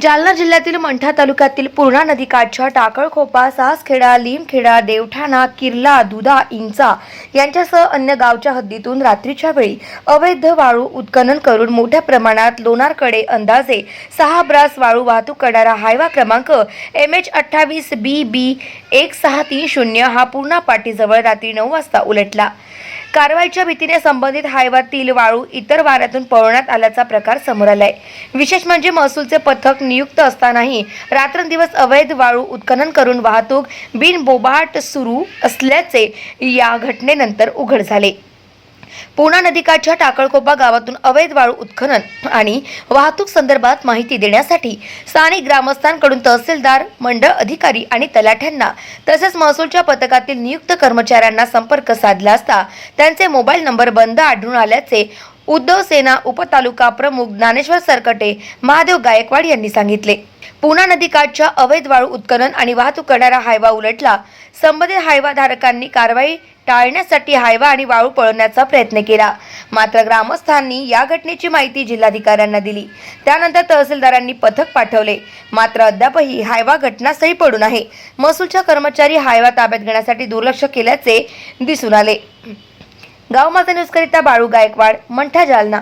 जालना जिल्ह्यातील मंठा तालुक्यातील पूर्णा नदीकाठच्या टाकळखोपा, सासखेडा, लिमखेडा, देवठाणा, किर्ला, दुधा, इंचा यांच्यासह अन्य गावच्या हद्दीतून रात्रीच्या वेळी अवैध वाळू उत्खनन करून मोठ्या प्रमाणात लोणारकडे अंदाजे 6 ब्रास वाळू वाहतूक करणारा हायवा क्रमांक MH28BB 1630 हा पूर्णा पाटीजवळ रात्री 9 वाजता उलटला। कारवाईच्या भीतीने संबंधित हायवातील वाळू इतर वाऱ्यातून पळवण्यात आल्याचा प्रकार समोर आलाय। विशेष म्हणजे महसूलचे पथक नियुक्त असतानाही रात्रंदिवस अवैध वाळू उत्खनन करून वाहतूक बिनबोभाट सुरू असल्याचे या घटनेनंतर उघड झाले। पूर्णा नदीकाठच्या टाकळखोपा गावातून अवैध वाळू उत्खनन आणि वाहतूक संदर्भात माहिती देण्यासाठी स्थानिक ग्रामस्थांकडून तहसीलदार, मंडळ अधिकारी आणि तलाठ्यांना तसेच महसूलच्या पथकातील नियुक्त कर्मचाऱ्यांना संपर्क साधला असता त्यांचे मोबाईल नंबर बंद आढळून आल्याचे उद्धव सेना उपतालुका प्रमुख ज्ञानेश्वर सरकटे, महादेव गायकवाड यांनी सांगितले। पूर्णा नदीकाठच्या अवैध वाळू उत्खनन आणि वाहतूक करणारा हायवा उलटला। संबंधित हायवा धारकांनी कारवाई टाळण्यासाठी हायवा आणि वाळू पळवण्याचा प्रयत्न केला, मात्र ग्रामस्थांनी या घटनेची माहिती जिल्हाधिकाऱ्यांना दिली। त्यानंतर तहसीलदारांनी पथक पाठवले, मात्र अद्यापही हायवा घटनास्थळी पडून आहे। महसूलच्या कर्मचारी हायवा ताब्यात घेण्यासाठी दुर्लक्ष केल्याचे दिसून आले। गाव माझा न्यूजकरिता बाळू गायकवाड, मंठा, जालना।